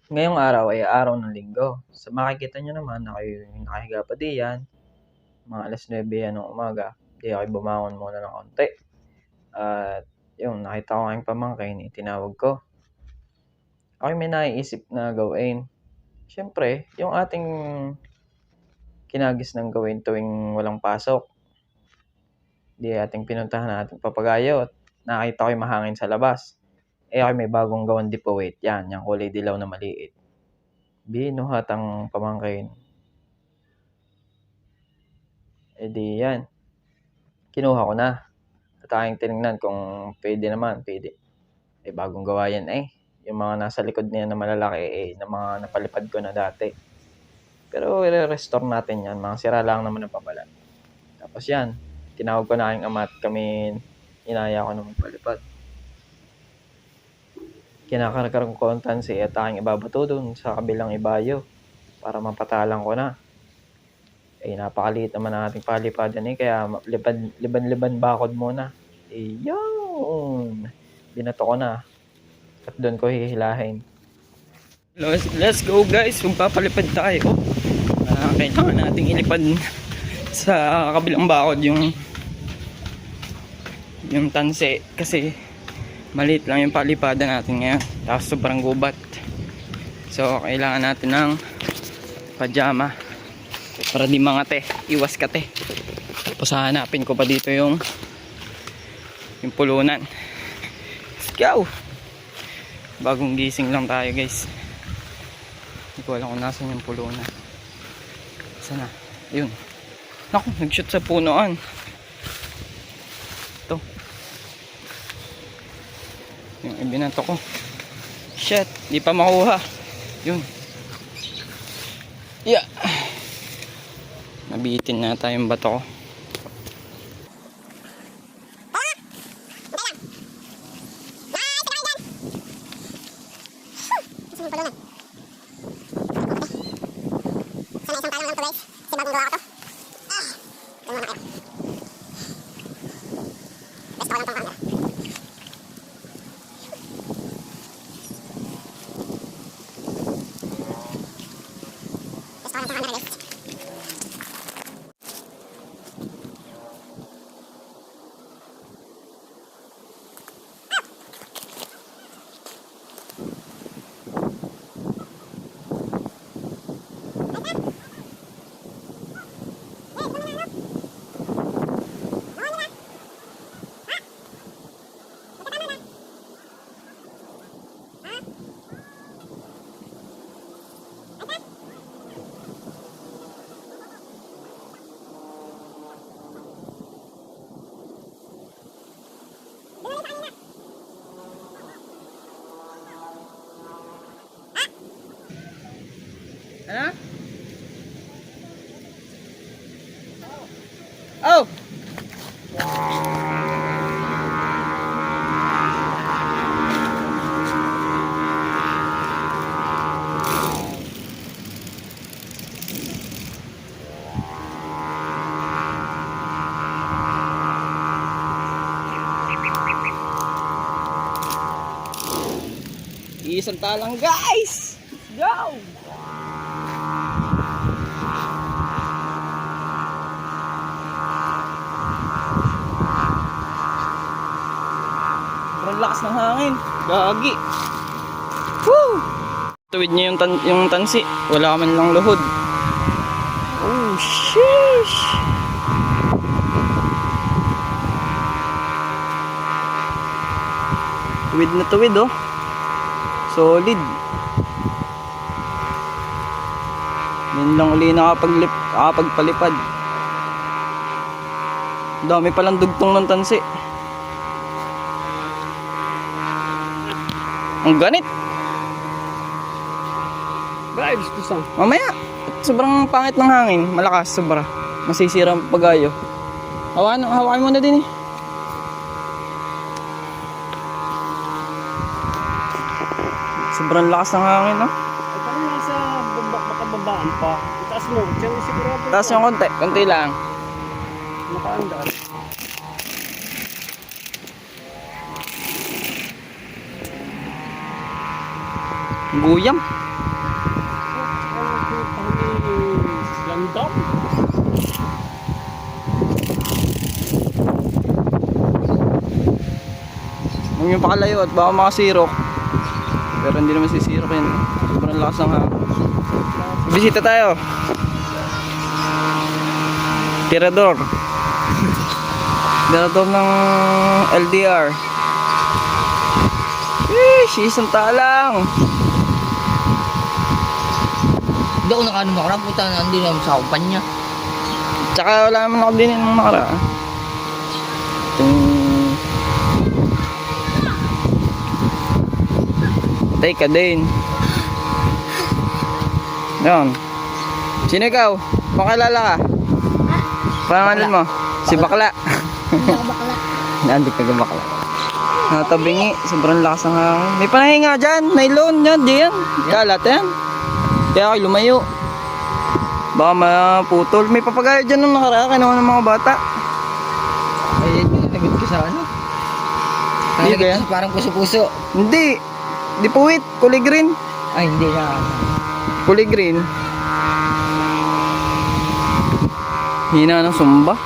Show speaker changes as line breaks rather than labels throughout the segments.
Ngayong araw ay araw ng Linggo. Sa makikita niyo naman ako'y nakahiga pa diyan, mga 9:00 yan ng umaga. 'Di ako'y bumangon muna ng konti at 'yun nakita ko ang aking pamangkin, tinawag ko. Ako'y may naiisip na gawin. Siyempre yung ating kinagisnang gawin tuwing walang pasok, 'di ating pinuntahan ang ating papagayo at nakita ko'y mahangin sa labas. Ako'y may bagong gawang dipawit, 'yan, yang kulay dilaw na maliit. Binuhat ang pamangkin, 'yan, kinuha ko na at aking tiningnan kung puwede naman, puwede. Bagong gawa 'yan, yung mga nasa likod niyan na malalaki, na mga napalipad ko na dati. Pero ire-restore natin 'yan, mga sira lang naman ang pabalat. Tapos 'yan, tinawag ko na aking ama at kami inaya ko na magpalipad. Kinakargar ko ang tansi at aking ibabato dun sa kabilang ibayo para mapatalang ko na. Napakaliit naman ng ating palipadan, kaya liban-liban bakod muna. 'Yun, binato ko na at doon ko hihilahin. Let's go guys, magpapalipad tayo. Kailangan nating ilipad sa kabilang bakod yung tanse kasi maliit lang yung palipadan natin ngayon, tapos sobrang gubat. So kailangan natin ng pajama para di mangate, iwas kate. Tapos hahanapin ko pa dito yung pulunan. Let's go! Bagong gising lang tayo guys, hindi ko alam kung nasan yung pulunan. Sana, yun. Naku, nag-shoot sa punuan. Ito yung ibinato ko. Shit, di pa makuha. Yun, yeah, nabitin na tayong bato ko. Ano? Oh! Isang talang guys! Let's go! Sobrang lakas ng hangin. Gagi. Woo! Tuwid niya yung tansi. Wala man lang luhod. Oh, sheesh! Tuwid na tuwid, oh. Solid. Yan lang uli nakapagpalipad. Dami palang dugtong ng tansi. Ang ganit.
Vibes pusang.
Mamaya. Sobrang pangit ng hangin. Malakas sobra. Masisira ang pagayo. Hawakan mo na din eh. Sobrang lakas ng hangin, no?
Ay, parang nasa makababaan pa. Itaas mo. Diyan sigurado.
Taas yung konti lang.
Nakaandar.
Guyam.
landam.
Huwag nyo pakalayo at baka makasirok. Pero hindi naman sisirok yan. Sobrang lakas ng hangin. Bisita tayo. Tirador. Tirador ng LDR. Isang talang.
Hindi ako nakaano makarang puta na hindi naman sa kumpanya.
Tsaka wala naman ako din yung nakaraan. Tay ka din. Yan. Sino ikaw? Pakilala ka? Pangalan mo? Si Bakla.
Bakla.
Nandi ka bakla. Natabingi, sobrang lakas ng hangin. May panahinga dyan, nylon yan, diyan. Kalat yan. Kaya ako lumayo. Baka maputol. May papagayo dyan nung nakaraan, kinuha ng mga bata.
Ay, nagot ko sa ano?
Hindi ba yan?
Parang puso-puso.
Hindi. Di puwit, kulay green.
Ay, hindi na.
Kulay green. Hina ng sumba.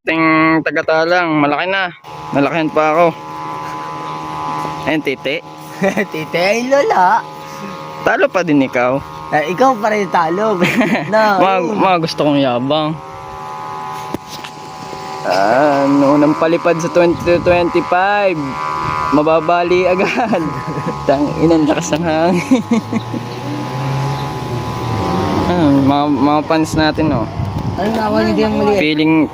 Ting tagatalang, malaki na. Malakihan pa ako. Ayun, titi.
Tite, ay lola.
Talo pa din ikaw.
Ay, ikaw pa rin talo. Na,
Mga gusto kong yabang. Unang palipad sa 2025. Mababali agad. Tang inang lakas ng hangin. Mga fans natin, oh.
anong nawa niyo din mali?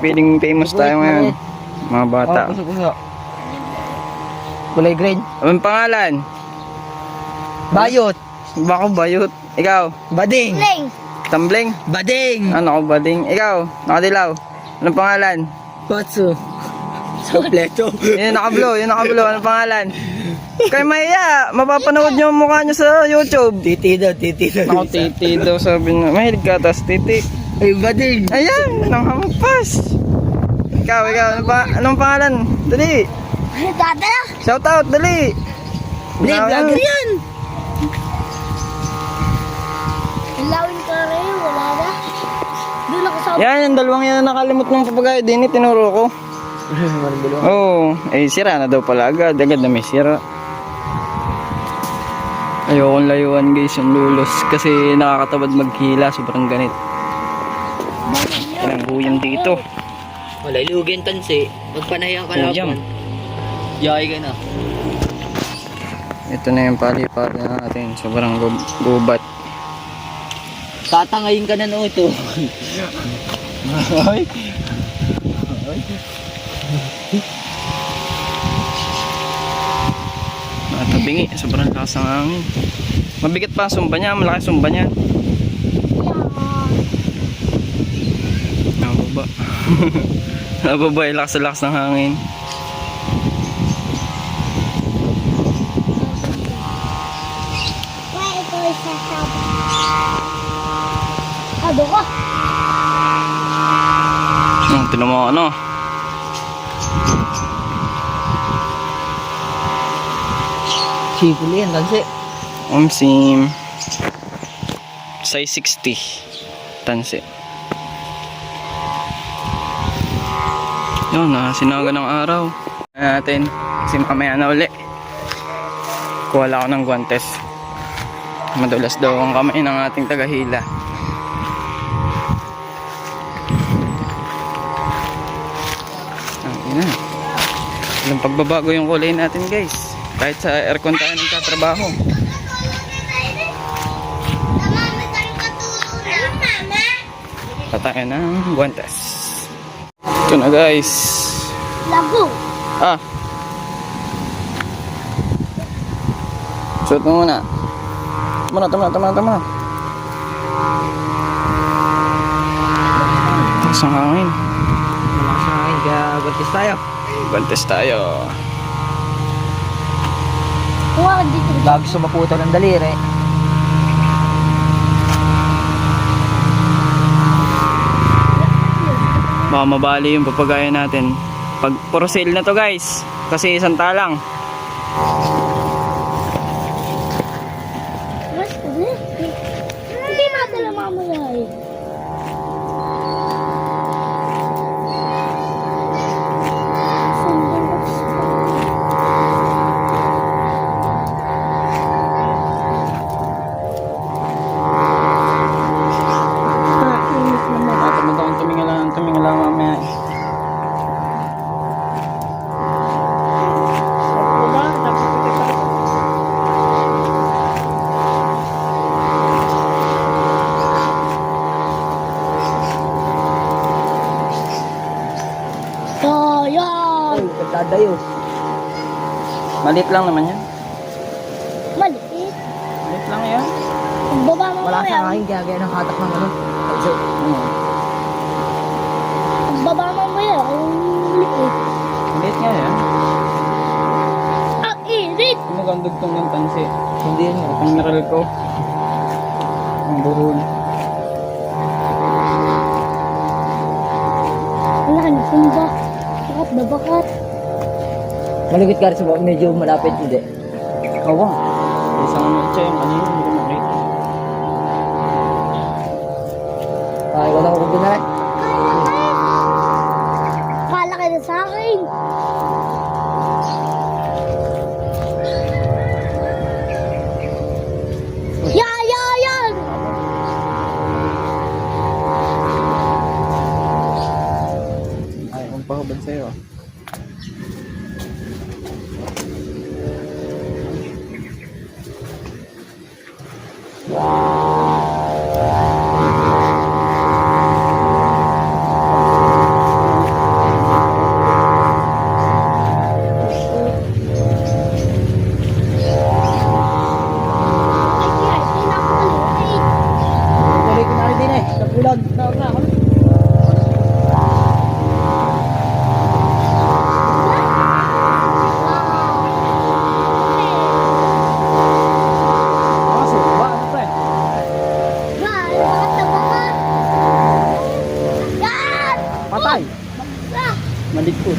Feeling famous tayo ngayon. Mga bata.
Oh, puso-puso. Kulay green.
Anong pangalan?
Bayot.
Bako bayot. Ikaw?
Bading.
Ling.
Tambling?
Bading.
Ano ko bading? Ikaw? Nakadilaw? Anong pangalan?
Patso. Kompleto.
Yun nakablo. Anong pangalan? Kay Maya, mapapanood nyo ang mukha nyo sa YouTube.
Titi daw, titi daw.
Ako titi daw sabi na. Mahilig ka, tas titi.
Ay, bading.
Ayan, nang hampas. Ikaw, anong pangalan? Dali.
Dada.
Shout out, dali.
Hindi, vlogger yan.
Ilawin ka rin, wala na. Doon ako sa...
Yan, yung dalawang yan na nakalimot ng papagayo din, tinuro ko. Oo, sira na daw pala agad na may sira. Ayokong layuan guys yung lulos kasi nakakatabad maghila, sobrang ganit. Walang buyang dito.
Wala, ilugin tansi. Magpanayang
Buyang.
Yay ka na.
Ito na yung palipad natin, sobrang gubat.
Tatangayin ka na no ito.
Ay. Matabingi, sobrang lakas ng hangin. Mabigat pa ang sumba niya, malaki sumba niya. Nababa. Nababa, lakas ng hangin.
Why ito isa sabi? Ado ko.
Tinan mo ano.
Sipul yan, tansi.
Omsim. Size 60. Tansi. Yun, sinaga ng araw. Natin. Kasi mamaya na uli. Kuwala ako ng guantes. Madulas daw ang kamay ng ating tagahila. Ang ina. Walang pagbabago yung kulay natin guys. Kahit sa aircon tayo nagtatrabaho. Patay ng guantes. Ito na guys.
Lago.
Suot mo muna. Tama. Taas ang hangin.
Malakas na kain, kaya batis tayo.
Guantes tayo.
Kuha ka dito.
Bago sumaputo ng daliri.
Baka mabali yung papagaya natin. Pag puro sale na to guys. Kasi isang talang.
Mas
dayo.
Maliit lang naman yan.
Maliit.
Maliit lang yan.
Ang baba mo
Wala
mamaya.
sa kain, kaya gaya ng hatak ng ano. So,
Ang baba mo mamaya. Ang liit.
Maliit nga yan.
Ang init.
Magandog tong yung tansi.
hindi yun nga.
Ang mineral ko. Ang buhol.
Wala ka na sumba. Bakat na bakat.
Malugit ka rin sa baba, medyo malapit, hindi.
Kawang. Isang metsa yung kanina. Hindi ko makita.
Ay, wala ko kung na rin.
Kala ka na sa akin. Yan!
Ay, kung pahubad sa'yo.
Ay, pinakamalupit.
Tuloy ko na rin din eh. Napulag. Tawag na ako.
Ah, sa baba. Ano pa eh?
Yan! Bakat na bakat. Yan!
Patay.
Ah!
Maligpot.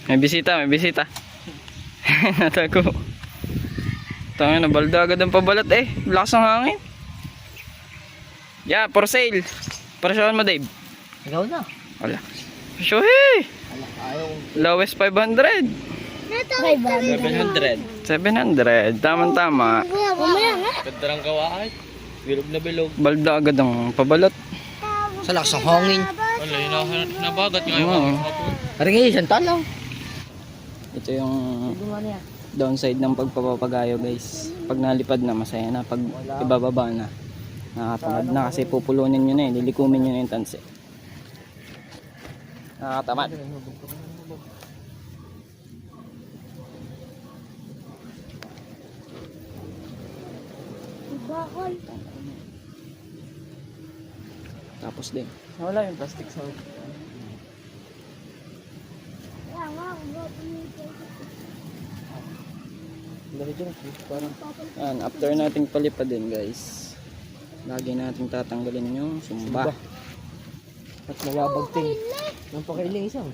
May bisita, may bisita. Natago. Tangin na, balda agad ang pabalat eh. Lakas ng hangin. Yeah, for sale. Presyohan mo, Dave.
Ikaw na.
Wala. Presyohe!
Ayaw.
Lowest 500.
500.
700. Tamang-tama.
Mamaya nga.
Ganda ng gawain. Bilog na bilog.
Balda agad ang pabalat.
Sa lakas ng hangin.
Wala, nabagat nga
Oo.
Ari ngayon, isang lang.
Ito yung downside ng pagpapagayo, guys. Pag nalipad na, masaya na. Pag ibababa na, nakakatamad na kasi pupulunin nyo na eh. Lilikumin nyo na yung tansi. Nakakatamad.
Bakal.
Tapos din. Wala yung plastic sa
Kaya nga,
Yan, after nating palipad din, guys. Lagi nating tatanggalin yung sumba.
At nalabag ting. Nang pakailing isang.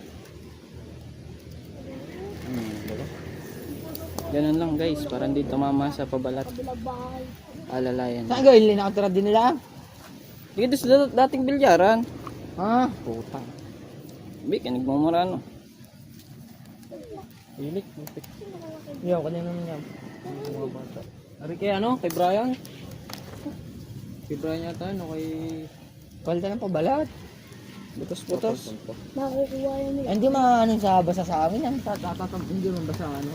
Ganun lang, guys, para hindi tumama sa pabalat.
bahay.
Alalayan.
Saan gawin? Nakatira din nila.
Dito sa dating bilyaran.
Ha? Putang.
Bik, nagmumura no.
Ilik. Yan, kanina naman yan. Mga bata. Ari kay ano? Kay Brian? Kay Brian yata, ano? Kay... Palda ng pabalat.
Butos-butos.
Makukuha yan eh.
Hindi maano sa basa sa amin. Ang tatatam, hindi man basa ano.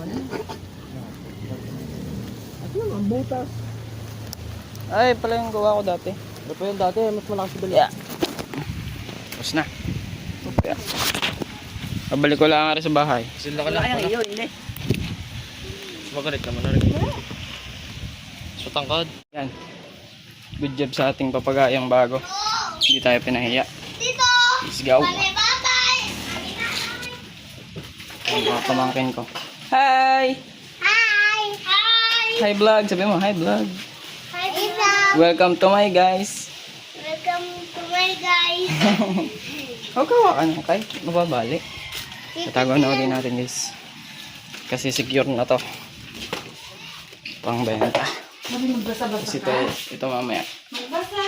At naman, butas.
Ay, pala yung gawa ko dati.
Ano pa yun dati? Mas malakas si Bala.
Yeah. Tapos na. Yeah. Babalik ko lang nga rin sa bahay.
Sila ka lang pala.
Hindi.
Magalit naman na rin. Sa tangkad.
Yan. Good job sa ating papagayang bago. Hindi tayo pinahiya. Let's go. Ang mga pamangkin ko. Hi!
Hi!
Hi vlog! Sabi mo, hi vlog.
Hi, Vlog!
Welcome to my guys.
Welcome to my guys!
Huwag kawa ka na, okay? Mababali. Tatago na ulit natin, guys. Kasi secure na to. Pang benta. Kasi ito mamaya.
Magbasa!